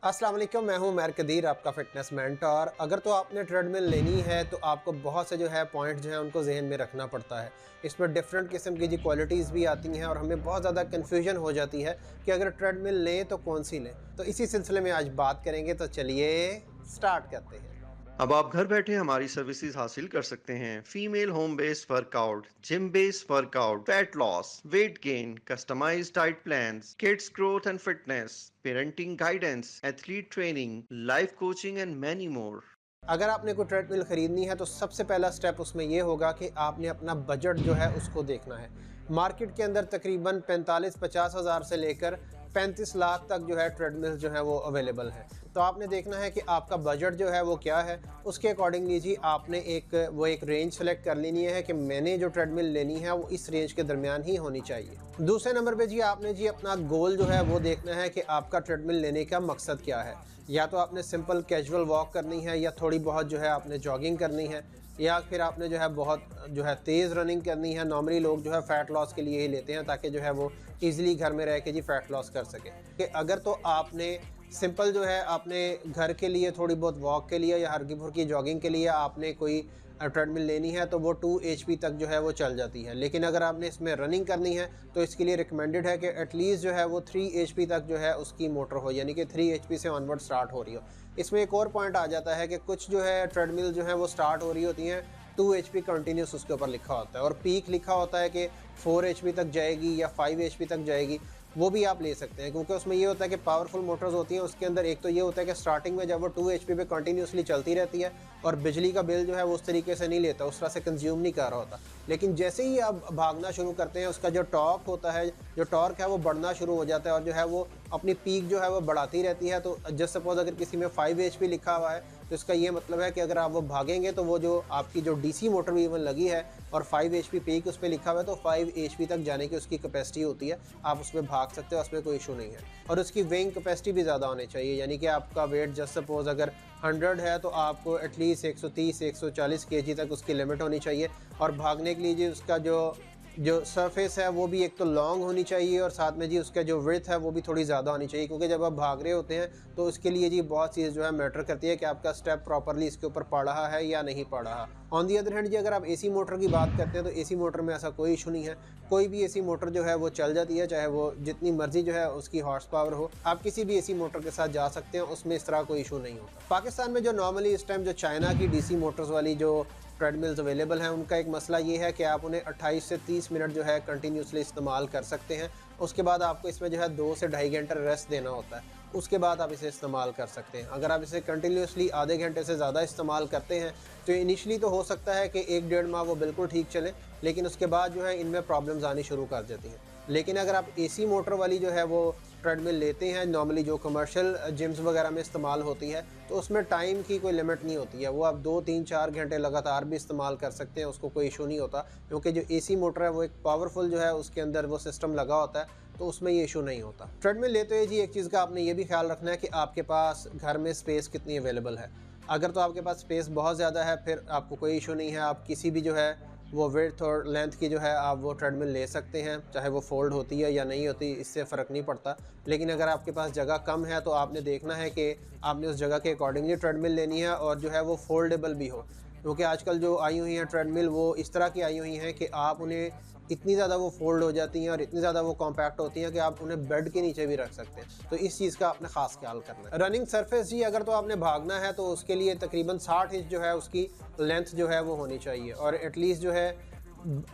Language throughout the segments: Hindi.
अस्सलाम वालेकुम, मैं हूं उमर कदीर, आपका फ़िटनेस मेंटर। अगर तो आपने ट्रेडमिल लेनी है तो आपको बहुत से जो है पॉइंट जो है उनको ज़हन में रखना पड़ता है। इसमें डिफरेंट किस्म की जी क्वालिटीज़ भी आती हैं और हमें बहुत ज़्यादा कन्फ्यूजन हो जाती है कि अगर ट्रेडमिल लें तो कौन सी लें। तो इसी सिलसिले में आज बात करेंगे, तो चलिए स्टार्ट करते हैं। अब आप घर बैठे हमारी सर्विसेज हासिल कर सकते हैं। Female home based workout, gym based workout, fat loss, weight gain, customised diet plans, kids growth and fitness, parenting guidance, athlete training, life coaching and many more. अगर आपने कोई ट्रेडमिल ख़रीदनी है तो सबसे पहला स्टेप उसमें ये होगा कि आपने अपना बजट जो है उसको देखना है। मार्केट के अंदर तकरीबन 45-50 हज़ार से लेकर 35 लाख तक जो है ट्रेडमिल जो है वो अवेलेबल है। तो आपने देखना है कि आपका बजट जो है वो क्या है, उसके अकॉर्डिंगली जी आपने एक रेंज सेलेक्ट कर लेनी है कि मैंने जो ट्रेडमिल लेनी है वो इस रेंज के दरमियान ही होनी चाहिए। दूसरे नंबर पे जी आपने जी अपना गोल जो है वो देखना है कि आपका ट्रेडमिल लेने का मकसद क्या है। या तो आपने सिंपल कैजुअल वॉक करनी है, या थोड़ी बहुत जो है आपने जॉगिंग करनी है, या फिर आपने जो है बहुत जो है तेज़ रनिंग करनी है। नॉर्मली लोग जो है फ़ैट लॉस के लिए ही लेते हैं ताकि जो है वो ईज़िली घर में रह के जी फ़ैट लॉस कर सके। कि अगर तो आपने सिंपल जो है आपने घर के लिए थोड़ी बहुत वॉक के लिए या हल्की-फुल्की जॉगिंग के लिए आपने कोई ट्रेडमिल लेनी है तो वो 2 एचपी तक जो है वो चल जाती है। लेकिन अगर आपने इसमें रनिंग करनी है तो इसके लिए रिकमेंडेड है कि एटलीस्ट जो है वो 3 एचपी तक जो है उसकी मोटर हो, यानी कि 3 एचपी से ऑनवर्ड स्टार्ट हो रही हो। इसमें एक और पॉइंट आ जाता है कि कुछ जो है ट्रेडमिल जो है वो स्टार्ट हो रही होती हैं 2 एचपी कंटिन्यूस, उसके ऊपर लिखा होता है, और पीक लिखा होता है कि 4 एचपी तक जाएगी या 5 एचपी तक जाएगी। वो भी आप ले सकते हैं, क्योंकि उसमें ये होता है कि पावरफुल मोटर्स होती हैं। उसके अंदर एक तो ये होता है कि स्टार्टिंग में जब वो 2 एचपी पे कंटिन्यूसली चलती रहती है और बिजली का बिल जो है वो उस तरीके से नहीं लेता, उस तरह से कंज्यूम नहीं कर रहा होता। लेकिन जैसे ही आप भागना शुरू करते हैं, उसका जो टॉर्क होता है, जो टॉर्क है वो बढ़ना शुरू हो जाता है और जो है वो अपनी पीक जो है वो बढ़ाती रहती है। तो जस्ट सपोज अगर किसी में 5 एचपी लिखा हुआ है तो इसका ये मतलब है कि अगर आप वो भागेंगे तो वो जो आपकी जो डीसी मोटर भी इवन लगी है और 5 एचपी पीक उस पर लिखा हुआ है, तो 5 एचपी तक जाने की उसकी कैपेसिटी होती है। आप उसमें भाग सकते हो, उसमें कोई इशू नहीं है। और उसकी वेइंग कैपेसिटी भी ज़्यादा होनी चाहिए, यानी कि आपका वेट जस्ट सपोज अगर 100 है तो आपको एटलीस्ट 130-140 केजी तक उसकी लिमिट होनी चाहिए। और भागने के लिए जी उसका जो सरफेस है वो भी एक तो लॉन्ग होनी चाहिए, और साथ में जी उसका जो विड्थ है वो भी थोड़ी ज़्यादा होनी चाहिए, क्योंकि जब आप भाग रहे होते हैं तो उसके लिए जी बहुत चीज़ जो है मैटर करती है कि आपका स्टेप प्रॉपरली इसके ऊपर पड़ रहा है या नहीं पड़ रहा। ऑन दी अदर हैंड जी अगर आप एसी मोटर की बात करते हैं तो एसी मोटर में ऐसा कोई इशू नहीं है। कोई भी एसी मोटर जो है वो चल जाती है, चाहे वो जितनी मर्जी जो है उसकी हॉर्स पावर हो। आप किसी भी एसी मोटर के साथ जा सकते हैं, उसमें इस तरह कोई इशू नहीं होता। पाकिस्तान में जो नॉर्मली इस टाइम जो चाइना की डीसी मोटर्स वाली जो ट्रेडमिल्स अवेलेबल हैं, उनका एक मसला ये है कि आप उन्हें 28 से 30 मिनट जो है कंटिन्यूसली इस्तेमाल कर सकते हैं। उसके बाद आपको इसमें जो है 2 से ढाई घंटे रेस्ट देना होता है, उसके बाद आप इसे इस्तेमाल कर सकते हैं। अगर आप इसे कंटिन्यूसली आधे घंटे से ज़्यादा इस्तेमाल करते हैं तो इनिशियली तो हो सकता है कि 1-1.5 माह वो बिल्कुल ठीक चले, लेकिन उसके बाद जो है इनमें प्रॉब्लम्स आनी शुरू कर देती हैं। लेकिन अगर आप एसी मोटर वाली जो है वो ट्रेडमिल लेते हैं, नॉर्मली जो कमर्शियल जिम्स वगैरह में इस्तेमाल होती है, तो उसमें टाइम की कोई लिमिट नहीं होती है। वो आप 2-3-4 घंटे लगातार भी इस्तेमाल कर सकते हैं, उसको कोई इशू नहीं होता, क्योंकि जो एसी मोटर है वो एक पावरफुल जो है उसके अंदर वो सिस्टम लगा होता है, तो उसमें ये इशू नहीं होता। ट्रेडमिल लेते हुए जी एक चीज़ का आपने ये भी ख्याल रखना है कि आपके पास घर में स्पेस कितनी अवेलेबल है। अगर तो आपके पास स्पेस बहुत ज़्यादा है फिर आपको कोई इशू नहीं है, आप किसी भी जो है वो विड्थ और लेंथ की जो है आप वो ट्रेडमिल ले सकते हैं, चाहे वो फोल्ड होती है या नहीं होती, इससे फ़र्क नहीं पड़ता। लेकिन अगर आपके पास जगह कम है तो आपने देखना है कि आपने उस जगह के अकॉर्डिंगली ट्रेडमिल लेनी है, और जो है वो फोल्डेबल भी हो, क्योंकि आजकल जो आई हुई हैं ट्रेडमिल वो इस तरह की आई हुई हैं कि आप उन्हें इतनी ज़्यादा वो फोल्ड हो जाती हैं और इतनी ज़्यादा वो कॉम्पैक्ट होती हैं कि आप उन्हें बेड के नीचे भी रख सकते हैं। तो इस चीज़ का आपने ख़ास ख्याल करना है। रनिंग सरफेस जी अगर तो आपने भागना है तो उसके लिए तकरीबन 60 इंच जो है उसकी लेंथ जो है वो होनी चाहिए, और एटलीस्ट जो है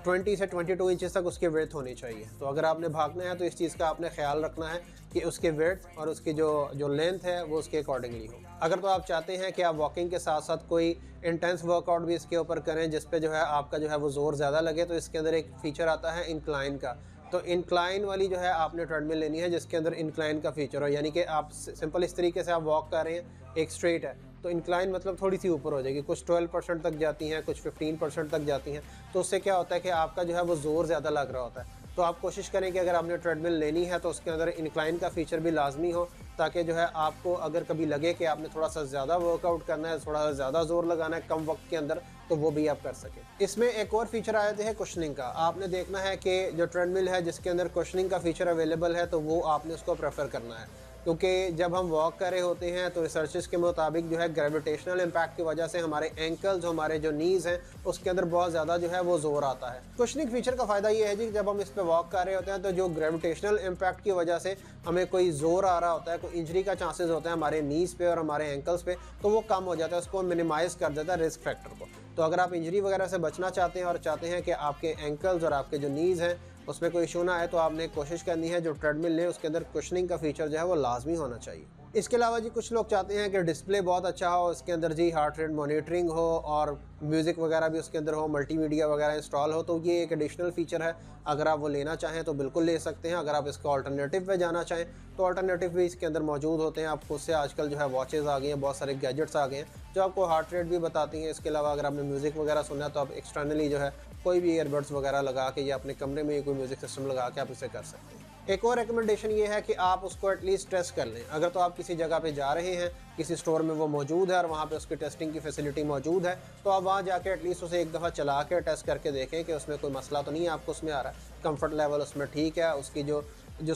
20 से 22 इंचेस तक उसकी विड्थ होनी चाहिए। तो अगर आपने भागना है तो इस चीज़ का आपने ख्याल रखना है कि उसके विड्थ और उसकी जो लेंथ है वो उसके अकॉर्डिंगली हो। अगर तो आप चाहते हैं कि आप वॉकिंग के साथ साथ कोई इंटेंस वर्कआउट भी इसके ऊपर करें जिस पे जो है आपका जो है वो ज़ोर ज़्यादा लगे, तो इसके अंदर एक फ़ीचर आता है इंक्लाइन का। तो इंक्लाइन वाली जो है आपने ट्रेडमिल लेनी है जिसके अंदर इंक्लाइन का फीचर हो, यानी कि आप सिंपल इस तरीके से आप वॉक कर रहे हैं, एक स्ट्रेट है, तो इंक्लाइन मतलब थोड़ी सी ऊपर हो जाएगी, कुछ 12% तक जाती हैं, कुछ 15% तक जाती हैं। तो उससे क्या होता है कि आपका जो है वो ज़ोर ज़्यादा लग रहा होता है। तो आप कोशिश करें कि अगर आपने ट्रेडमिल लेनी है तो उसके अंदर इंक्लाइन का फीचर भी लाजमी हो, ताकि जो है आपको अगर कभी लगे कि आपने थोड़ा सा ज़्यादा वर्कआउट करना है, थोड़ा सा ज़्यादा ज़ोर लगाना है कम वक्त के अंदर, तो वो भी आप कर सकें। इसमें एक और फीचर आ जाते हैं कुशनिंग का। आपने देखना है कि जो ट्रेडमिल है जिसके अंदर कुशनिंग का फीचर अवेलेबल है तो वो आपने उसको प्रेफर करना है। क्योंकि जब हम वॉक कर रहे होते हैं तो रिसर्चेस के मुताबिक जो है ग्रेविटेशनल इम्पैक्ट की वजह से हमारे एंकल्स, हमारे जो नीज़ हैं, उसके अंदर बहुत ज़्यादा जो है वो जोर आता है। कुशनिंग फीचर का फ़ायदा ये है जी, जब हम इस पर वॉक कर रहे होते हैं तो जो ग्रेविटेशनल इम्पैक्ट की वजह से हमें कोई जोर आ रहा होता है, कोई इंजरी का चांसेस होता है हमारे नीज़ पे और हमारे एंकल्स पे, तो वो कम हो जाता है, उसको मिनिमाइज़ कर देता है रिस्क फैक्टर को। तो अगर आप इंजरी वगैरह से बचना चाहते हैं और चाहते हैं कि आपके एंकल्स और आपके जो नीज़ हैं उसमें कोई इशू ना आए, तो आपने कोशिश करनी है जो ट्रेडमिल लें उसके अंदर कुशनिंग का फीचर जो है वो लाजमी होना चाहिए। इसके अलावा जी कुछ लोग चाहते हैं कि डिस्प्ले बहुत अच्छा हो, इसके अंदर जी हार्ट रेट मॉनिटरिंग हो और म्यूज़िक वगैरह भी उसके अंदर हो, मल्टीमीडिया वगैरह इंस्टॉल हो, तो ये एक एडिशनल फीचर है। अगर आप वो लेना चाहें तो बिल्कुल ले सकते हैं। अगर आप इसका अल्टरनेटिव पे जाना चाहें तो अल्टरनेटिव भी इसके अंदर मौजूद होते हैं। आप खुद से आजकल जो है वॉचेज़ आ गई हैं, बहुत सारे गैजेट्स आ गए हैं जो आपको हार्ट रेट भी बताती हैं। इसके अलावा अगर आपने म्यूज़िक वगैरह सुनना है तो आप एक्सटर्नली जो है कोई भी ईयरबड्स वगैरह लगा के या अपने कमरे में कोई म्यूज़िक सिस्टम लगा के आप इसे कर सकते हैं। एक और रिकमेंडेशन ये है कि आप उसको एटलीस्ट टेस्ट कर लें। अगर तो आप किसी जगह पे जा रहे हैं, किसी स्टोर में वो मौजूद है और वहाँ पे उसकी टेस्टिंग की फैसिलिटी मौजूद है, तो आप वहाँ जाके एटलीस्ट उसे एक दफ़ा चला के टेस्ट करके देखें कि उसमें कोई मसला तो नहीं है आपको उसमें आ रहा है, कंफर्ट लेवल उसमें ठीक है, उसकी जो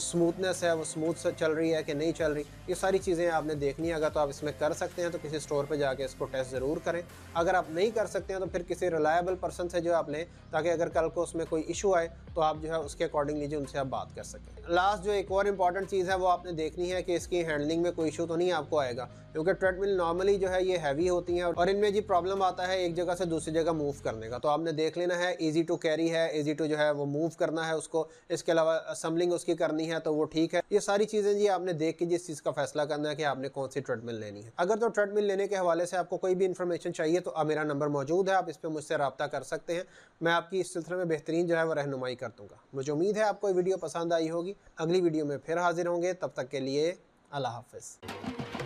स्मूथनेस है वो स्मूथ से चल रही है कि नहीं चल रही, ये सारी चीज़ें आपने देखनी है। अगर तो आप इसमें कर सकते हैं तो किसी स्टोर पे जाके इसको टेस्ट ज़रूर करें। अगर आप नहीं कर सकते हैं तो फिर किसी रिलायबल पर्सन से जो आप लें, ताकि अगर कल को उसमें कोई इशू आए तो आप जो है उसके अकॉर्डिंगली जो उनसे आप बात कर सकें। लास्ट जो एक और इंपॉर्टेंट चीज़ है वो आपने देखनी है कि इसकी हैंडलिंग में कोई इशू तो नहीं आपको आएगा, क्योंकि ट्रेडमिल नॉर्मली जो है ये हैवी होती हैं और इनमें जी प्रॉब्लम आता है एक जगह से दूसरी जगह मूव करने का। तो आपने देख लेना है ईजी टू कैरी है, ईजी टू जो है वो मूव करना है उसको, इसके अलावा असम्बलिंग उसकी करनी है तो वो ठीक है। ये सारी चीज़ें जी आपने देख के जिस चीज़ का फैसला करना है कि आपने कौन सी ट्रेडमिल लेनी है। अगर तो ट्रेडमिल लेने के हवाले से आपको कोई भी इन्फॉर्मेशन चाहिए तो मेरा नंबर मौजूद है, आप इस पर मुझसे रब्ता कर सकते हैं। मैं आपकी इस सिलसिले में बेहतरीन जो है वो रहनुमाई कर दूँगा। मुझे उम्मीद है आपको ये वीडियो पसंद आई होगी। अगली वीडियो में फिर हाजिर होंगे, तब तक के लिए अल्लाह हाफ़िज़।